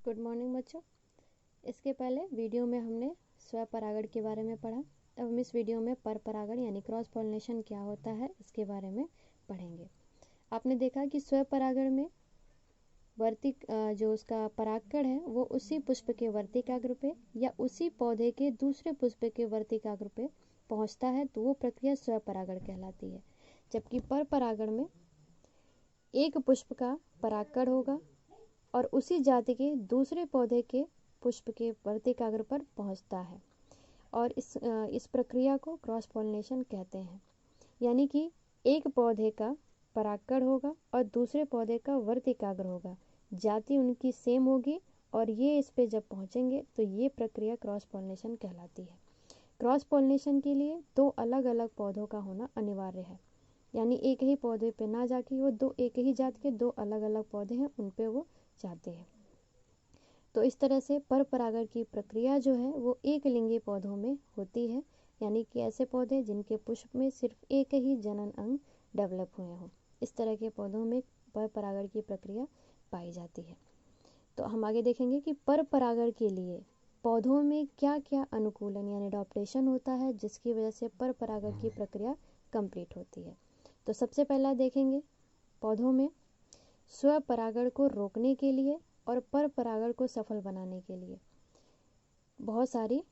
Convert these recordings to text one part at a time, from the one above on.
Good morning बच्चों। इसके पहले वीडियो में हमने स्वपरागण के बारे में पढ़ा। अब हम इस वीडियो में परपरागण यानी क्रॉस पॉलिनेशन क्या होता है इसके बारे में पढ़ेंगे। आपने देखा कि स्वपरागण में वर्ती जो उसका परागकण है वो उसी पुष्प के वर्तिकाग्र पे या उसी पौधे के दूसरे पुष्प के वर्तिकाग्र पे पहुंचता है, तो वो प्रक्रिया स्वपरागण कहलाती है। जबकि परपरागण में एक पुष्प का परागकण होगा और उसी जाति के दूसरे पौधे के पुष्प के वर्तिकाग्र पर पहुंचता है और इस प्रक्रिया को क्रॉस पॉलिनेशन कहते हैं। यानी कि एक पौधे का परागकण होगा और दूसरे पौधे का वर्तिकाग्र होगा, जाति उनकी सेम होगी और ये इस पे जब पहुंचेंगे तो ये प्रक्रिया क्रॉस पॉलिनेशन कहलाती है। क्रॉस पॉलिनेशन के लिए दो अलग अलग पौधों का होना अनिवार्य है, यानी एक ही पौधे पे ना जाके वो दो एक ही जात के दो अलग अलग पौधे हैं उन पे वो जाते हैं। तो इस तरह से परपरागण की प्रक्रिया जो है वो एक लिंगी पौधों में होती है, यानी कि ऐसे पौधे जिनके पुष्प में सिर्फ एक ही जनन अंग डेवलप हुए हों, इस तरह के पौधों में परपरागण की प्रक्रिया पाई जाती है। तो हम आगे देखेंगे कि परपरागण के लिए पौधों में क्या क्या अनुकूलन यानी अडॉप्टेशन होता है जिसकी वजह से परपरागण की प्रक्रिया कंप्लीट होती है। तो सबसे पहला देखेंगे पौधों में स्वपरागण को रोकने के लिए और परपरागण को सफल बनाने के लिए बहुत सारी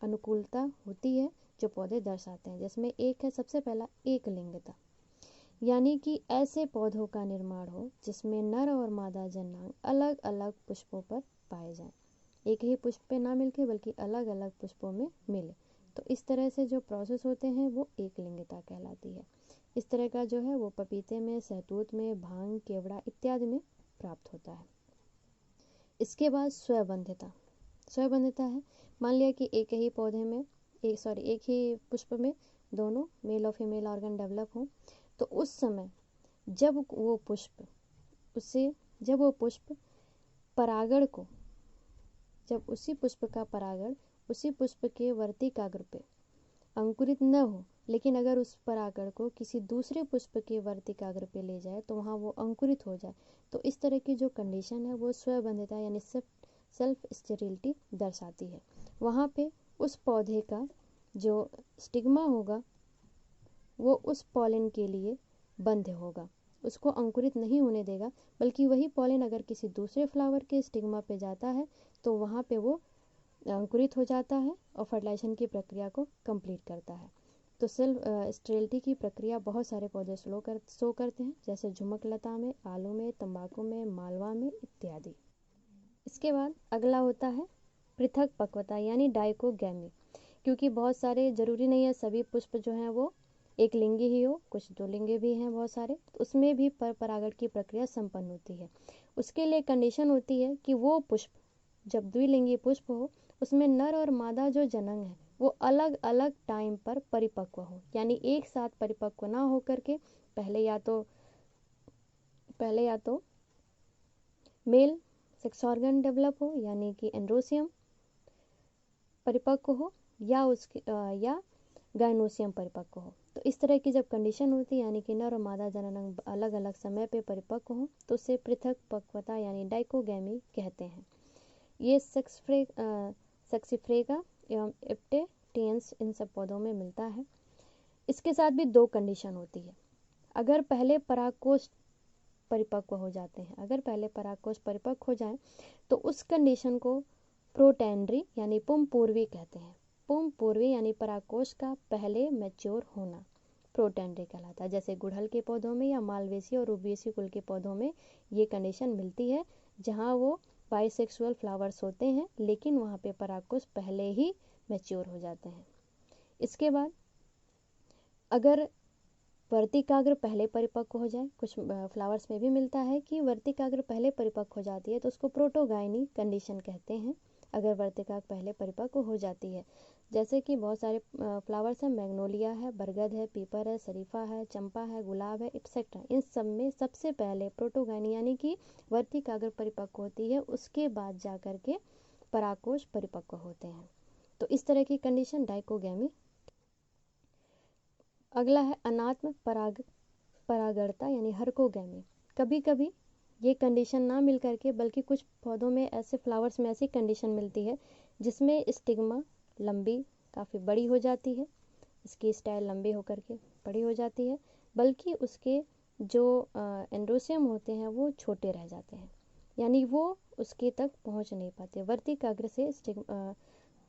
अनुकूलता होती है जो पौधे दर्शाते हैं, जिसमें एक है सबसे पहला एक लिंगता, यानी कि ऐसे पौधों का निर्माण हो जिसमें नर और मादा जननांग अलग अलग पुष्पों पर पाए जाएं, एक ही पुष्प पे ना मिलके बल्कि अलग अलग पुष्पों में मिले। तो इस तरह से जो प्रोसेस होते हैं वो एक लिंगता कहलाती है। इस तरह का जो है वो पपीते में, सहतूत में, भांग, केवड़ा इत्यादि में प्राप्त होता है। इसके बाद स्वबंधिता। स्वबंधिता है, मान लिया कि एक ही पौधे में एक ही पुष्प में दोनों मेल और फीमेल ऑर्गन डेवलप हों, तो उस समय जब वो पुष्प परागण को जब उसी पुष्प का परागण उसी पुष्प के वर्तिकाग्र पे अंकुरित न हो, लेकिन अगर उस परागण को किसी दूसरे पुष्प के वर्तिकाग्र पे ले जाए तो वहाँ वो अंकुरित हो जाए, तो इस तरह की जो कंडीशन है वो स्वबंधिता यानी सेल्फ स्टेरिलिटी दर्शाती है। वहाँ पे उस पौधे का जो स्टिग्मा होगा वो उस पॉलन के लिए बंध होगा, उसको अंकुरित नहीं होने देगा, बल्कि वही पॉलन अगर किसी दूसरे फ्लावर के स्टिग्मा पे जाता है तो वहाँ पे वो अंकुरित हो जाता है और फर्टिलाइजेशन की प्रक्रिया को कंप्लीट करता है। तो सेल्फ स्टेरिलिटी की प्रक्रिया बहुत सारे पौधे शो करते हैं, जैसे झुमक लता में, आलू में, तंबाकू में, मालवा में इत्यादि। इसके बाद अगला होता है पृथक पक्वता यानी डाइकोगैमी, क्योंकि बहुत सारे जरूरी नहीं है सभी पुष्प जो हैं वो एक लिंगी ही हो, कुछ दो लिंगी भी हैं बहुत सारे, तो उसमें भी परपरागण की प्रक्रिया संपन्न होती है। उसके लिए कंडीशन होती है कि वो पुष्प जब द्विलिंगी पुष्प हो उसमें नर और मादा जो जनन है वो अलग अलग टाइम पर परिपक्व हो, यानी एक साथ परिपक्व ना हो करके पहले या तो मेल सेक्स ऑर्गन डेवलप हो यानी कि एंड्रोसियम परिपक्व हो या गाइनोसियम परिपक्व हो। तो इस तरह की जब कंडीशन होती है यानी कि नर और मादा जनन अलग अलग समय पे परिपक्व हो तो उसे पृथक पक्वता यानी डाइकोगैमी कहते हैं। ये सेक्सिफ्रेगा एवं एप्टेटियंस इन सब पौधों में मिलता है। इसके साथ भी दो कंडीशन होती है। अगर पहले परागकोश परिपक्व हो जाएं तो उस कंडीशन को प्रोटेंड्री यानी पुंपूर्वी कहते हैं। पुंपूर्वी यानी परागकोश का पहले मैच्योर होना प्रोटेंड्री कहलाता है। जैसे गुड़हल के पौधों में या मालवेसी और रूबिएसी कुल के पौधों में ये कंडीशन मिलती है, जहाँ वो बाइसेक्सुअल फ्लावर्स होते हैं लेकिन वहाँ पे परागकोश पहले ही मैच्योर हो जाते हैं। इसके बाद अगर वर्तिकाग्र पहले परिपक्व हो जाए, कुछ फ्लावर्स में भी मिलता है कि वर्तिकाग्र पहले परिपक्व हो जाती है तो उसको प्रोटोगाइनी कंडीशन कहते हैं। अगर वर्तिकाग्र पहले परिपक्व हो जाती है, जैसे कि बहुत सारे फ्लावर्स हैं, मैग्नोलिया है, बरगद है, पीपर है, शरीफा है, चंपा है, गुलाब है एक्सेट्रा, इन सब में सबसे पहले प्रोटोगाइनी यानी कि वर्तिकाग्र परिपक्व होती है, उसके बाद जाकर के परागकोश परिपक्व होते हैं। तो इस तरह की कंडीशन डाइकोगैमी। अगला है अनात्म परागणता यानी हरकोगैमी। कभी कभी ये कंडीशन ना मिल करके, बल्कि कुछ पौधों में ऐसे फ्लावर्स में ऐसी कंडीशन मिलती है जिसमें स्टिग्मा लंबी काफ़ी बड़ी हो जाती है, इसकी स्टाइल लंबी होकर के बड़ी हो जाती है, बल्कि उसके जो एंड्रोसियम होते हैं वो छोटे रह जाते हैं, यानी वो उसके तक पहुंच नहीं पाते। वर्तिकाग्र से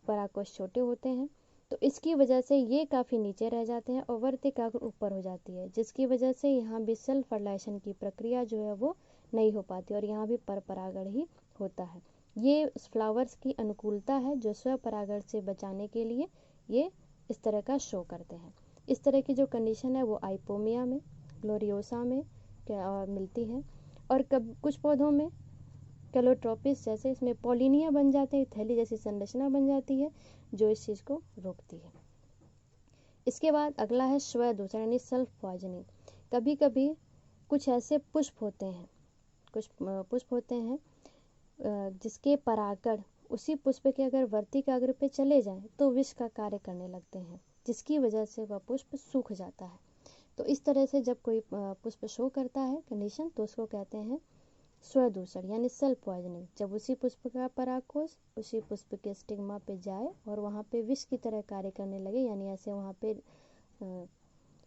परागकोश छोटे होते हैं, तो इसकी वजह से ये काफ़ी नीचे रह जाते हैं और वर्तिकाग्र ऊपर हो जाती है, जिसकी वजह से यहाँ भी सेल्फ फर्टिलाइजेशन की प्रक्रिया जो है वो नहीं हो पाती और यहाँ भी पर परागण ही होता है। ये फ्लावर्स की अनुकूलता है जो स्वपरागण से बचाने के लिए ये इस तरह का शो करते हैं। इस तरह की जो कंडीशन है वो आइपोमिया में, ग्लोरियोसा में मिलती है, और कुछ पौधों में कैलोट्रोपिस जैसे इसमें पॉलिनिया बन जाते हैं, थैली जैसी संरचना बन जाती है जो इस चीज़ को रोकती है। इसके बाद अगला है स्वदूषण यानी सेल्फ पॉइजनिंग। कभी कभी कुछ ऐसे पुष्प होते हैं जिसके परागण उसी पुष्प के अगर वर्तिकाग्र पे चले जाएं तो विष का कार्य करने लगते हैं, जिसकी वजह से वह पुष्प सूख जाता है। तो इस तरह से जब कोई पुष्प शो करता है कंडीशन, तो उसको कहते हैं स्वदूषण यानी सेल्फ पॉइजनिंग। जब उसी पुष्प का परागकोश उसी पुष्प के स्टिग्मा पे जाए और वहाँ पे विष की तरह कार्य करने लगे, यानी ऐसे वहाँ पे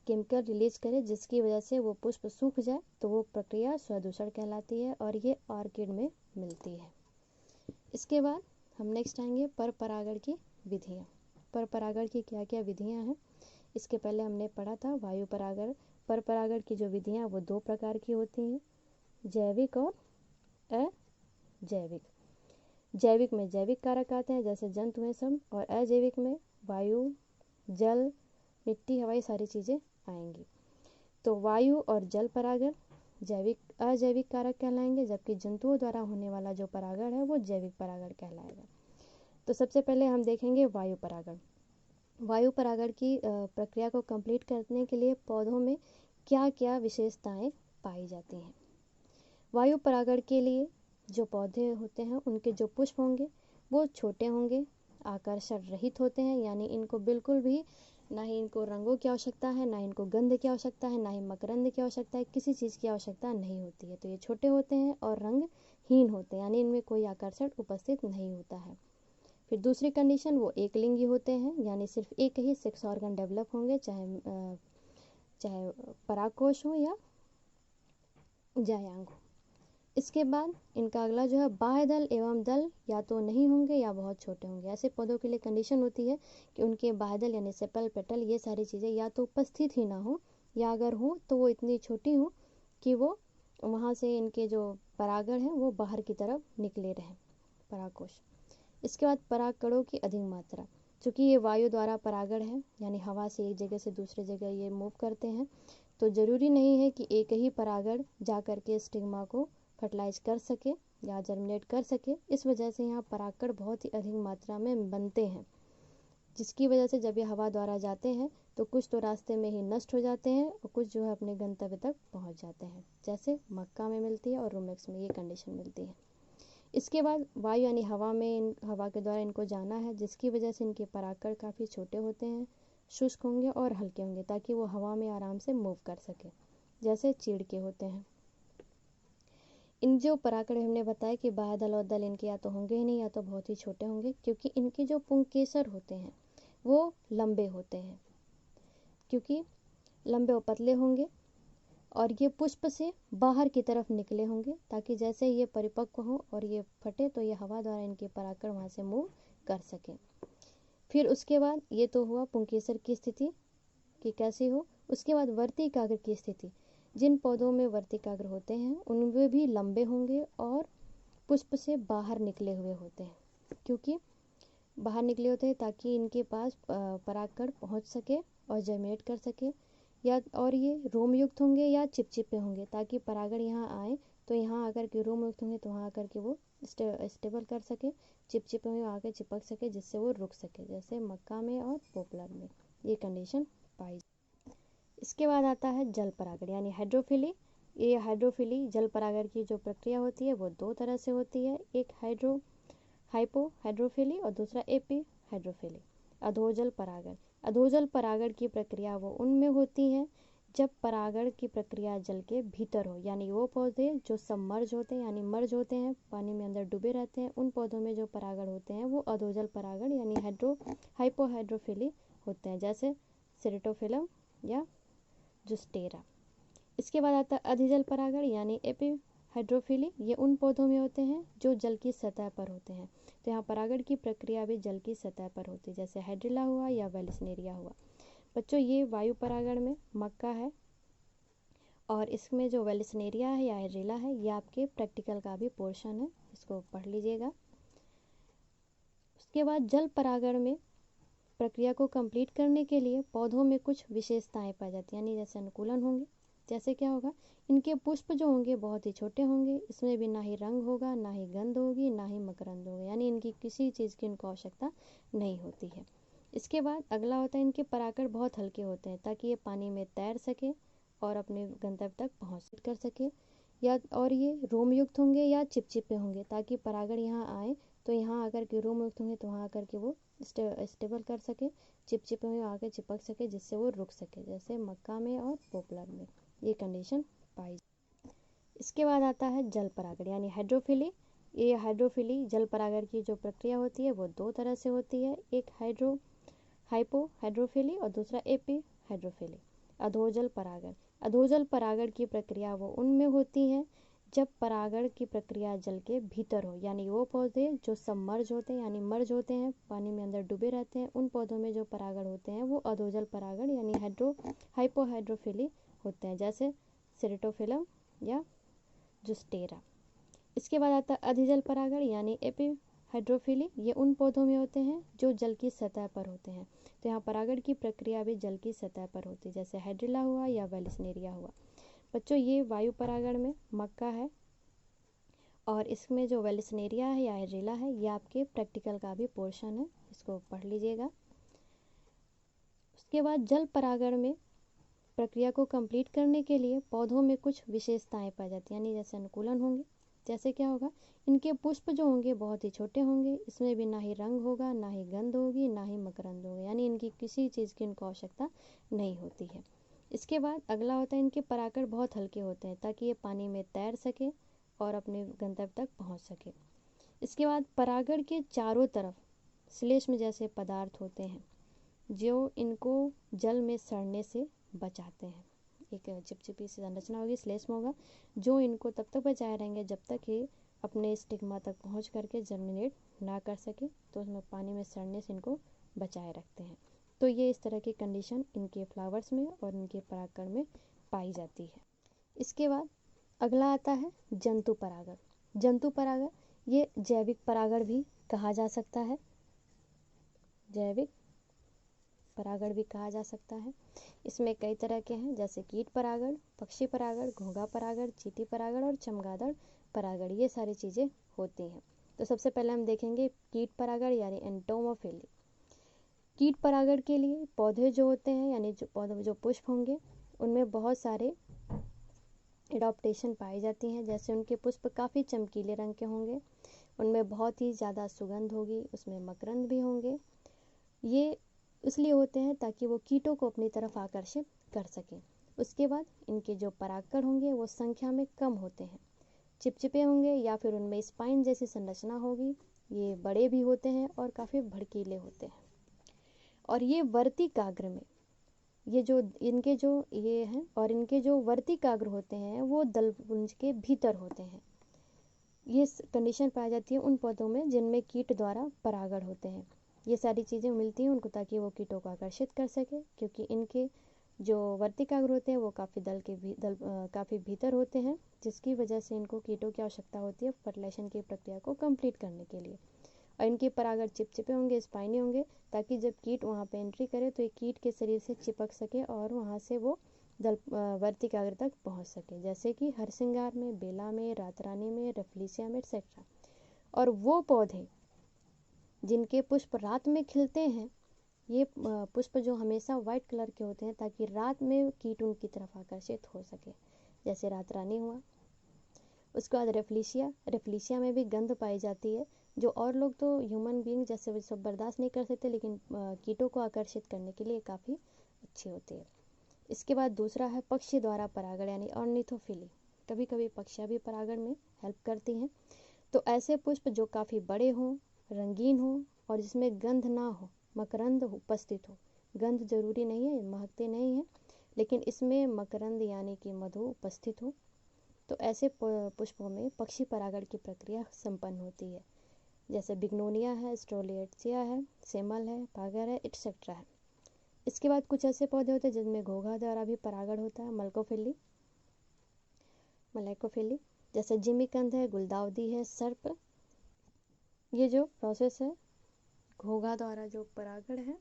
केमिकल रिलीज करे जिसकी वजह से वो पुष्प सूख जाए, तो वो प्रक्रिया स्वदूषण कहलाती है और ये ऑर्किड में मिलती है। इसके बाद हम नेक्स्ट आएंगे पर परागण की विधियाँ। पर परागण की क्या क्या विधियाँ हैं, इसके पहले हमने पढ़ा था वायु परागण। पर परागण की जो विधियाँ वो 2 प्रकार की होती हैं, जैविक और अजैविक। जैविक में जैविक कारक आते हैं जैसे जंतु हैं सब, और अजैविक में वायु, जल, मिट्टी, हवाई सारी चीज़ें आएंगी। तो वायु और जल परागण अजैविक कारक कहलाएंगे, जबकि जंतुओं द्वारा होने वाला जो परागण है वो जैविक परागण कहलाएगा। तो सबसे पहले हम देखेंगे वायु परागण। वायु परागण की प्रक्रिया को कंप्लीट करने के लिए पौधों में क्या क्या विशेषताएं पाई जाती हैं। वायु परागण के लिए जो पौधे होते हैं उनके जो पुष्प होंगे वो छोटे होंगे, आकर्षण रहित होते हैं, यानी इनको बिल्कुल भी ना ही इनको रंगों की आवश्यकता है, ना इनको गंध की आवश्यकता है, ना ही मकरंद की आवश्यकता है, किसी चीज़ की आवश्यकता नहीं होती है। तो ये छोटे होते हैं और रंगहीन होते हैं, यानी इनमें कोई आकर्षण उपस्थित नहीं होता है। फिर दूसरी कंडीशन वो एक लिंगी होते हैं, यानी सिर्फ एक ही सेक्स ऑर्गन डेवलप होंगे, चाहे परागकोश हो या जायांग हो। इसके बाद इनका अगला जो है बाह्य दल एवं दल या तो नहीं होंगे या बहुत छोटे होंगे। ऐसे पौधों के लिए कंडीशन होती है कि उनके बाह्य दल यानी सेपल, पेटल, ये सारी चीज़ें या तो उपस्थित ही ना हो, या अगर हो तो वो इतनी छोटी हो कि वो वहाँ से इनके जो परागण है वो बाहर की तरफ निकले रहें, परागकोश। इसके बाद परागकणों की अधिक मात्रा, चूँकि ये वायु द्वारा परागण है यानी हवा से एक जगह से दूसरे जगह ये मूव करते हैं, तो ज़रूरी नहीं है कि एक ही परागण जा कर के स्टिग्मा को फर्टिलाइज कर सके या जर्मिनेट कर सके। इस वजह से यहाँ परागकण बहुत ही अधिक मात्रा में बनते हैं, जिसकी वजह से जब ये हवा द्वारा जाते हैं तो कुछ तो रास्ते में ही नष्ट हो जाते हैं और कुछ जो है अपने गंतव्य तक पहुँच जाते हैं, जैसे मक्का में मिलती है और रोमेक्स में ये कंडीशन मिलती है। इसके बाद वायु यानी हवा के द्वारा इनको जाना है, जिसकी वजह से इनके परागकण काफ़ी छोटे होते हैं, शुष्क होंगे और हल्के होंगे, ताकि वो हवा में आराम से मूव कर सके, जैसे चीड़ के होते हैं। इन जो परागकण हमने बताया कि बाह्य दल और दल इनके या तो होंगे ही नहीं या तो बहुत ही छोटे होंगे, क्योंकि इनके जो पुंकेसर होते हैं वो लंबे होते हैं, क्योंकि लंबे और पतले होंगे और ये पुष्प से बाहर की तरफ निकले होंगे, ताकि जैसे ये परिपक्व हो और ये फटे तो ये हवा द्वारा इनके परागकण वहाँ से मूव कर सकें। फिर उसके बाद ये तो हुआ पुंकेसर की स्थिति कि कैसी हो। उसके बाद वर्तिकाग्र की स्थिति, जिन पौधों में वर्तिकाग्र होते हैं उनमें भी लंबे होंगे और पुष्प से बाहर निकले हुए होते हैं, क्योंकि बाहर निकले होते हैं ताकि इनके पास परागकण पहुँच सके और जर्मिनेट कर सके, या और ये रोम युक्त होंगे या चिपचिपे होंगे, ताकि परागण यहाँ आए तो यहाँ आकर के रोम युक्त होंगे तो वहाँ आकर के वो स्टेबल कर सके, चिपचिपे हुए आकर चिपक सके जिससे वो रुक सके, जैसे मक्का में और पोपलर में ये कंडीशन पाई। इसके बाद आता है जल परागण यानी हाइड्रोफिली। ये हाइड्रोफिली जल परागण की जो प्रक्रिया होती है वो 2 तरह से होती है, एक हाइपो हाइड्रोफिली और दूसरा एपी हाइड्रोफिली। अधोजल परागण की प्रक्रिया वो उनमें होती है जब परागण की प्रक्रिया जल के भीतर हो, यानी वो पौधे जो सबमर्ज होते हैं यानी मर्ज होते हैं, पानी में अंदर डूबे रहते हैं, उन पौधों में जो परागण होते हैं वो अधोजल परागण यानी हाइपोहाइड्रोफिली होते हैं, जैसे सेरेटोफिलम या जुस्टेरा। इसके बाद आता है अधिजल परागण यानी एपिहाइड्रोफिली। ये उन पौधों में होते हैं जो जल की सतह पर होते हैं। तो यहाँ परागण की प्रक्रिया भी जल की सतह पर होती है, जैसे हाइड्रिला हुआ या वेलिस्नेरिया हुआ। बच्चों, ये वायु परागण में मक्का है, और इसमें जो वेलिस्नेरिया है या हाइड्रिला है, ये आपके प्रैक्टिकल का भी पोर्शन है, इसको पढ़ लीजिएगा। उसके बाद जल परागण में प्रक्रिया को कंप्लीट करने के लिए पौधों में कुछ विशेषताएं पाई जाती हैं, यानी जैसे अनुकूलन होंगे। जैसे क्या होगा, इनके पुष्प जो होंगे बहुत ही छोटे होंगे, इसमें भी ना ही रंग होगा, ना ही गंध होगी, ना ही मकरंद होगा, यानी इनकी किसी चीज़ की इनको आवश्यकता नहीं होती है। इसके बाद अगला होता है, इनके परागण बहुत हल्के होते हैं ताकि ये पानी में तैर सके और अपने गंतव्य तक पहुँच कर सके, या और ये रोम युक्त होंगे या चिपचिपे होंगे, ताकि परागण यहाँ आए तो यहाँ आकर के रोम युक्त होंगे तो वहाँ आकर के वो स्टेबल कर सके, चिपचिपे हुए आके चिपक सके जिससे वो रुक सके, जैसे मक्का में और पोपलर में ये कंडीशन पाई। इसके बाद आता है जल परागण यानी हाइड्रोफिली। ये हाइड्रोफिली जल परागण की जो प्रक्रिया होती है वो दो तरह से होती है, एक हाइपोहाइड्रोफिली और दूसरा एपिहाइड्रोफिली। अधोजल परागण। अधोजल परागण की प्रक्रिया वो उनमें होती है जब परागण की प्रक्रिया जल के भीतर हो, यानी वो पौधे जो सबमर्ज होते हैं यानी मर्ज होते हैं, पानी में अंदर डूबे रहते हैं, उन पौधों में जो परागण होते हैं वो अधोजल परागण यानी हाइपोहाइड्रोफिली होते हैं, जैसे सेरेटोफिलम या जुस्टेरा। इसके बाद आता है अधिजल परागण यानी एपिहाइड्रोफिली। ये उन पौधों में होते हैं जो जल की सतह पर होते हैं। तो यहाँ परागण की प्रक्रिया भी जल की सतह पर होती है, जैसे हाइड्रिला हुआ या वेलिस्नेरिया हुआ। बच्चों, ये वायु परागण में मक्का है, और इसमें जो वेलिस्नेरिया है या हाइड्रिला है, ये आपके प्रैक्टिकल का भी पोर्शन है, इसको पढ़ लीजिएगा। उसके बाद जल परागण में प्रक्रिया को कंप्लीट करने के लिए पौधों में कुछ विशेषताएं पाई जाती हैं, यानी जैसे अनुकूलन होंगे। जैसे क्या होगा, इनके पुष्प जो होंगे बहुत ही छोटे होंगे, इसमें भी ना ही रंग होगा, ना ही गंध होगी, ना ही मकरंद होगा, यानी इनकी किसी चीज़ की इनको आवश्यकता नहीं होती है। इसके बाद अगला होता है, इनके परागण बहुत हल्के होते हैं ताकि ये पानी में तैर सके और अपने गंतव्य तक पहुंच सके। इसके बाद परागण के चारों तरफ श्लेष्म जैसे पदार्थ होते हैं जो इनको जल में सड़ने से बचाते हैं। एक चिपचिपी सी संरचना होगी, श्लेष्म होगा, जो इनको तब तक बचाए रहेंगे जब तक ये अपने स्टिग्मा तक पहुंच करके जर्मिनेट ना कर सके, तो उसमें पानी में सड़ने से इनको बचाए रखते हैं। तो ये इस तरह की कंडीशन इनके फ्लावर्स में और इनके परागण में पाई जाती है। इसके बाद अगला आता है जंतु परागण। जंतु परागण ये जैविक परागण भी कहा जा सकता है, जैविक परागण भी कहा जा सकता है। इसमें कई तरह के हैं, जैसे कीट परागण, पक्षी परागण, घोंघा परागण, चींटी परागण और चमगादड़ परागण, ये सारी चीज़ें होती हैं। तो सबसे पहले हम देखेंगे कीट परागण यानी एंटोमोफिली। कीट परागण के लिए पौधे जो होते हैं यानी जो पौधे जो पुष्प होंगे उनमें बहुत सारे एडॉप्टेशन पाई जाती हैं, जैसे उनके पुष्प काफ़ी चमकीले रंग के होंगे, उनमें बहुत ही ज़्यादा सुगंध होगी, उसमें मकरंद भी होंगे। ये इसलिए होते हैं ताकि वो कीटों को अपनी तरफ आकर्षित कर सकें। उसके बाद इनके जो परागकण होंगे वो संख्या में कम होते हैं, चिपचिपे होंगे या फिर उनमें स्पाइन जैसी संरचना होगी, ये बड़े भी होते हैं और काफ़ी भड़कीले होते हैं। और ये वर्तिकाग्र में ये जो इनके जो ये हैं और इनके जो वर्तिकाग्र होते हैं वो दलपुंज के भीतर होते हैं। ये कंडीशन पाई जाती है उन पौधों में जिनमें कीट द्वारा परागण होते हैं। ये सारी चीज़ें मिलती हैं उनको ताकि वो कीटों को आकर्षित कर सके, क्योंकि इनके जो वर्तिकाग्र होते हैं वो काफ़ी भीतर होते हैं, जिसकी वजह से इनको कीटों की आवश्यकता होती है फर्टिलाइजेशन की प्रक्रिया को कंप्लीट करने के लिए। और इनके परागण चिपचिपे होंगे, स्पाइनी होंगे, ताकि जब कीट वहाँ पे एंट्री करे तो एक कीट के शरीर से चिपक सके और वहाँ से वो वर्तिकाग्र तक पहुँच सके, जैसे कि हरसिंगार में, बेला में, रातरानी में, रफलीसिया में एक्सेट्रा। और वो पौधे जिनके पुष्प रात में खिलते हैं, ये पुष्प जो हमेशा वाइट कलर के होते हैं ताकि रात में कीट उनकी तरफ आकर्षित हो सके, जैसे रातरानी हुआ। उसके बाद रेफ्लिशिया में भी गंध पाई जाती है, जो और लोग तो ह्यूमन बीइंग जैसे सब बर्दाश्त नहीं कर सकते, लेकिन कीटों को आकर्षित करने के लिए काफ़ी अच्छी होती है। इसके बाद दूसरा है पक्षी द्वारा परागण यानी ऑर्निथोफिली। कभी कभी पक्षियाँ भी परागण में हेल्प करती हैं। तो ऐसे पुष्प जो काफ़ी बड़े हों, रंगीन हों और जिसमें गंध ना हो, मकरंद उपस्थित हो। गंध जरूरी नहीं है, महकते नहीं हैं, लेकिन इसमें मकरंद यानी कि मधु उपस्थित हो, तो ऐसे पुष्पों में पक्षी परागण की प्रक्रिया संपन्न होती है। जैसे बिग्नोनिया है, स्ट्रोलिएट्सिया है, सेमल है, पागर है, एटसेट्रा है। इसके बाद कुछ ऐसे पौधे होते हैं जिनमें घोंघा द्वारा भी परागण होता है, मलाइकोफिली। जैसे जिमीकंद है, गुलदाउदी है, सर्प। ये जो प्रोसेस है घोंघा द्वारा जो परागण है,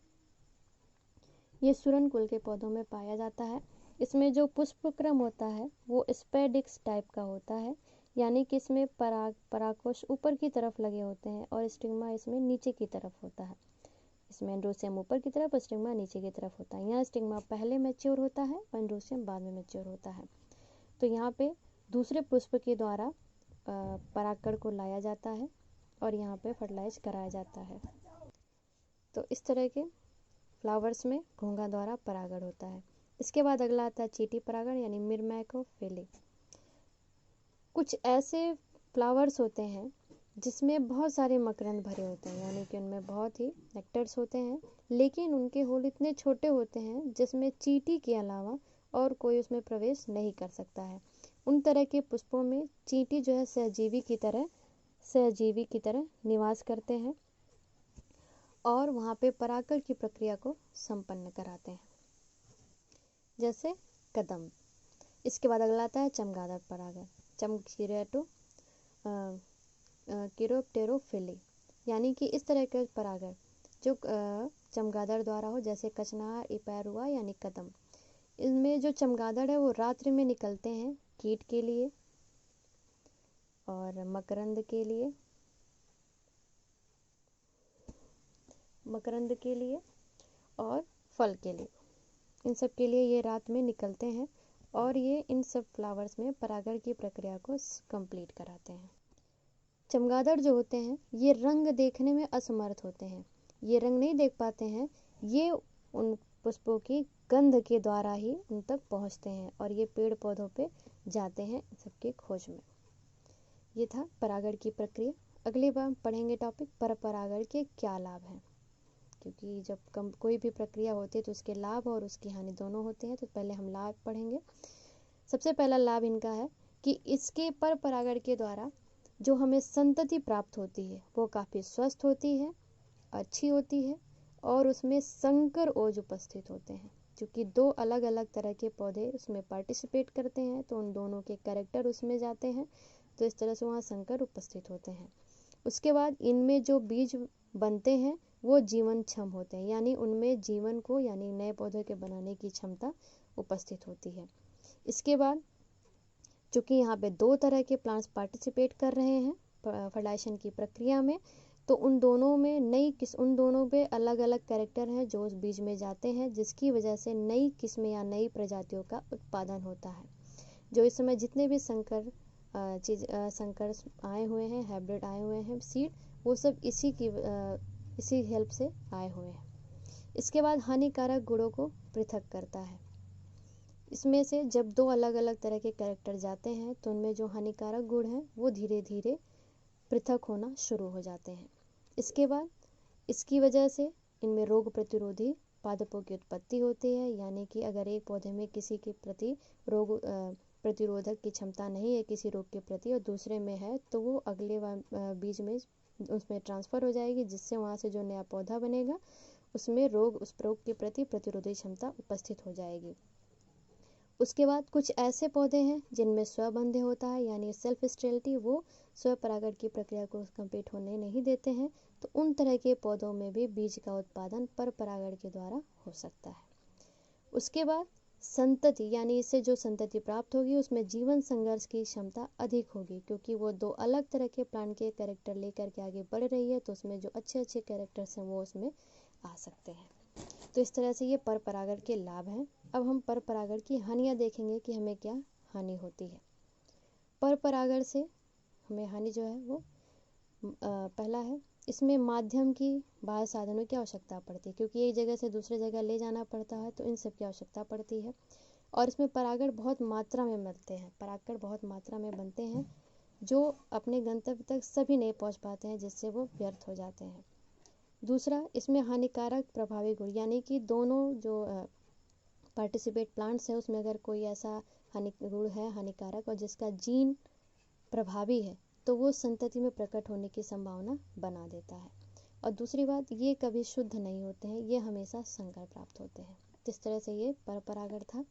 ये सुरन कुल के पौधों में पाया जाता है। इसमें जो पुष्प क्रम होता है वो स्पेडिक्स टाइप का होता है, यानी कि इसमें परागकोश ऊपर की तरफ लगे होते हैं और स्टिग्मा इसमें नीचे की तरफ होता है। इसमें एंड्रोसियम ऊपर की तरफ और स्टिग्मा नीचे की तरफ होता है। यहाँ स्टिग्मा पहले मैच्योर होता है और एंड्रोसियम बाद में मैच्योर होता है। तो यहाँ पे दूसरे पुष्प के द्वारा परागकण को लाया जाता है और यहाँ पे फर्टिलाइज कराया जाता है। तो इस तरह के फ्लावर्स में घोंघा द्वारा परागण होता है। इसके बाद अगला आता है चींटी परागण यानी मिरमैकोफिली। कुछ ऐसे फ्लावर्स होते हैं जिसमें बहुत सारे मकरंद भरे होते हैं, यानी कि उनमें बहुत ही नेक्टर्स होते हैं, लेकिन उनके होल इतने छोटे होते हैं जिसमें चींटी के अलावा और कोई उसमें प्रवेश नहीं कर सकता है। उन तरह के पुष्पों में चींटी जो है सहजीवी की तरह निवास करते हैं और वहाँ पे परागण की प्रक्रिया को संपन्न कराते हैं, जैसे कदम्ब। इसके बाद अगला आता है चमगादड़ परागण, किरोप्टेरोफिली, यानी कि इस तरह के परागण जो चमगादड़ द्वारा हो, जैसे कचनार, इपैरुआ यानी कदम्ब। इनमें जो चमगादड़ है वो रात्रि में निकलते हैं कीट के लिए और मकरंद के लिए और फल के लिए, इन सब के लिए ये रात में निकलते हैं और ये इन सब फ्लावर्स में परागण की प्रक्रिया को कंप्लीट कराते हैं। चमगादड़ जो होते हैं ये रंग देखने में असमर्थ होते हैं, ये रंग नहीं देख पाते हैं, ये उन पुष्पों की गंध के द्वारा ही उन तक पहुंचते हैं और ये पेड़ पौधों पे जाते हैं इन सबकी खोज में। ये था परागण की प्रक्रिया। अगली बार पढ़ेंगे टॉपिक पर परागण के क्या लाभ हैं, क्योंकि जब कोई भी प्रक्रिया होती है तो उसके लाभ और उसकी हानि दोनों होते हैं। तो पहले हम लाभ पढ़ेंगे। सबसे पहला लाभ इनका है कि इसके पर परागण के द्वारा जो हमें संतति प्राप्त होती है वो काफ़ी स्वस्थ होती है, अच्छी होती है और उसमें संकर ओज उपस्थित होते हैं। क्योंकि दो अलग अलग तरह के पौधे उसमें पार्टिसिपेट करते हैं तो उन दोनों के कैरेक्टर उसमें जाते हैं, तो इस तरह से वहाँ संकर उपस्थित होते हैं। उसके बाद इनमें जो बीज बनते हैं वो जीवन क्षम होते हैं, यानी उनमें जीवन को यानी नए पौधे के बनाने की क्षमता उपस्थित होती है। इसके बाद चूँकि यहाँ पे दो तरह के प्लांट्स पार्टिसिपेट कर रहे हैं फर्टिलाइजेशन की प्रक्रिया में, तो उन दोनों पे अलग अलग कैरेक्टर हैं जो उस बीज में जाते हैं, जिसकी वजह से नई किस्में या नई प्रजातियों का उत्पादन होता है। जो इस समय जितने भी संकर आए हुए हैं, हाइब्रिड आए हुए हैं सीड, वो सब इसी हेल्प से आए हुए हैं। इसके बाद हानिकारक गुणों को पृथक करता है। इसमें से जब दो अलग अलग तरह के कैरेक्टर जाते हैं तो उनमें जो हानिकारक गुण हैं वो धीरे धीरे पृथक होना शुरू हो जाते हैं। इसके बाद इसकी वजह से इनमें रोग प्रतिरोधी पादपों की उत्पत्ति होती है, यानी कि अगर एक पौधे में किसी के प्रति रोग प्रतिरोधक की क्षमता नहीं है किसी रोग के प्रति और दूसरे में है, तो वो अगले बीज में उसमें ट्रांसफ़र हो जाएगी, जिससे वहाँ से जो नया पौधा बनेगा उसमें उस रोग के प्रति प्रतिरोधी क्षमता उपस्थित हो जाएगी। उसके बाद कुछ ऐसे पौधे हैं जिनमें स्वबंध्य होता है, यानी सेल्फ स्टेरिलिटी, वो स्व परागण की प्रक्रिया को कंप्लीट होने नहीं देते हैं, तो उन तरह के पौधों में भी बीज का उत्पादन पर परागण के द्वारा हो सकता है। उसके बाद संतति, यानी इससे जो संतति प्राप्त होगी उसमें जीवन संघर्ष की क्षमता अधिक होगी, क्योंकि वो दो अलग तरह के प्लांट के कैरेक्टर लेकर के आगे बढ़ रही है, तो उसमें जो अच्छे अच्छे कैरेक्टर्स हैं वो उसमें आ सकते हैं। तो इस तरह से ये पर परागण के लाभ हैं। अब हम पर परागण की हानियाँ देखेंगे कि हमें क्या हानि होती है। पर परागण से हमें हानि जो है वो पहला है इसमें माध्यम की, बाह्य साधनों की आवश्यकता पड़ती है, क्योंकि एक जगह से दूसरे जगह ले जाना पड़ता है, तो इन सब की आवश्यकता पड़ती है। और इसमें परागण बहुत मात्रा में बनते हैं, परागकण बहुत मात्रा में बनते हैं, जो अपने गंतव्य तक सभी नहीं पहुंच पाते हैं, जिससे वो व्यर्थ हो जाते हैं। दूसरा, इसमें हानिकारक प्रभावी गुण, यानी कि दोनों जो पार्टिसिपेट प्लांट्स है उसमें अगर कोई ऐसा गुण है हानिकारक और जिसका जीन प्रभावी है, तो वो संतति में प्रकट होने की संभावना बना देता है। और दूसरी बात, ये कभी शुद्ध नहीं होते हैं, ये हमेशा संकर प्राप्त होते हैं। इस तरह से ये पर परागण था।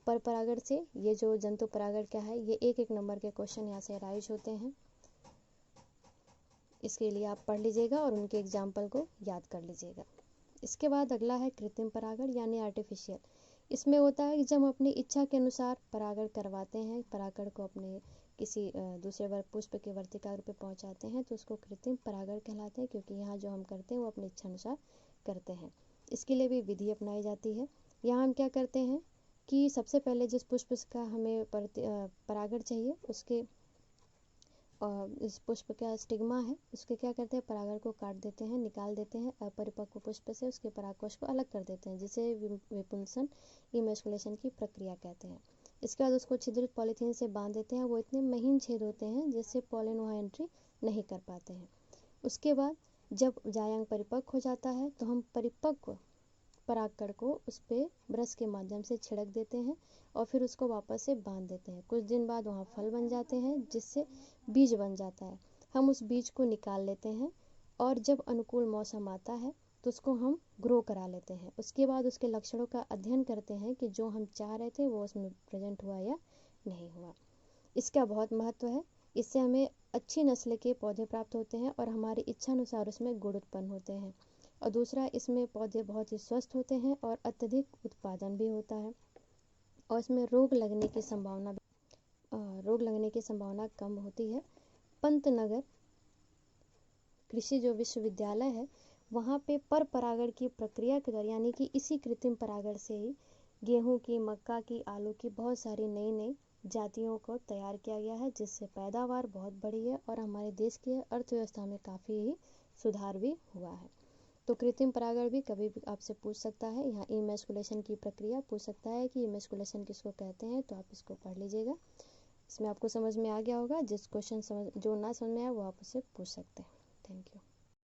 पर परागण से ये जो जंतु परागण क्या है, ये एक एक नंबर के क्वेश्चन यहाँ से राइज होते हैं। इसके लिए आप पढ़ लीजिएगा और उनके एग्जाम्पल को याद कर लीजिएगा। इसके बाद अगला है कृत्रिम परागण यानी आर्टिफिशियल। इसमें होता है कि जब हम अपनी इच्छा के अनुसार परागण करवाते हैं, परागण को अपने किसी दूसरे वर्ग पुष्प के वर्तिका पे पहुंचाते हैं, तो उसको कृत्रिम परागण कहलाते हैं, क्योंकि यहाँ जो हम करते हैं वो अपनी इच्छा अनुसार करते हैं। इसके लिए भी विधि अपनाई जाती है। यहाँ हम क्या करते हैं कि सबसे पहले जिस पुष्प का हमें परागण चाहिए, उसके इस पुष्प का स्टिग्मा है, उसके क्या करते हैं, परागण को काट देते हैं, निकाल देते हैं, अपरिपक्व पुष्प से उसके परागकोश को अलग कर देते हैं, जिसे विपुंसन इमैस्कुलेशन की प्रक्रिया कहते हैं। इसके बाद उसको छिद्रित पॉलीथीन से बांध देते हैं। वो इतने महीन छेद होते हैं जिससे पॉलन वहाँ एंट्री नहीं कर पाते हैं। उसके बाद जब जायांग परिपक्व हो जाता है, तो हम परिपक्व परागकण को उस पर ब्रश के माध्यम से छिड़क देते हैं और फिर उसको वापस से बांध देते हैं। कुछ दिन बाद वहाँ फल बन जाते हैं, जिससे बीज बन जाता है। हम उस बीज को निकाल लेते हैं और जब अनुकूल मौसम आता है तो उसको हम ग्रो करा लेते हैं। उसके बाद उसके लक्षणों का अध्ययन करते हैं कि जो हम चाह रहे थे वो उसमें प्रेजेंट हुआ या नहीं हुआ। इसका बहुत महत्व है। इससे हमें अच्छी नस्ल के पौधे प्राप्त होते हैं और हमारी इच्छा अनुसार उसमें गुण उत्पन्न होते हैं। और दूसरा, इसमें पौधे बहुत ही स्वस्थ होते हैं और अत्यधिक उत्पादन भी होता है। और इसमें रोग लगने की संभावना कम होती है। पंतनगर कृषि जो विश्वविद्यालय है, वहाँ पे पर परागण की प्रक्रिया के द्वारा, यानी कि इसी कृत्रिम परागण से ही गेहूं की, मक्का की, आलू की बहुत सारी नई नई जातियों को तैयार किया गया है, जिससे पैदावार बहुत बढ़ी है और हमारे देश की अर्थव्यवस्था में काफ़ी ही सुधार भी हुआ है। तो कृत्रिम परागण भी कभी भी आपसे पूछ सकता है। यहाँ इमैस्कुलेशन की प्रक्रिया पूछ सकता है कि इमैस्कुलेशन किसको कहते हैं, तो आप इसको पढ़ लीजिएगा। इसमें आपको समझ में आ गया होगा। जो ना समझ में आया वो आप उससे पूछ सकते हैं। Thank you.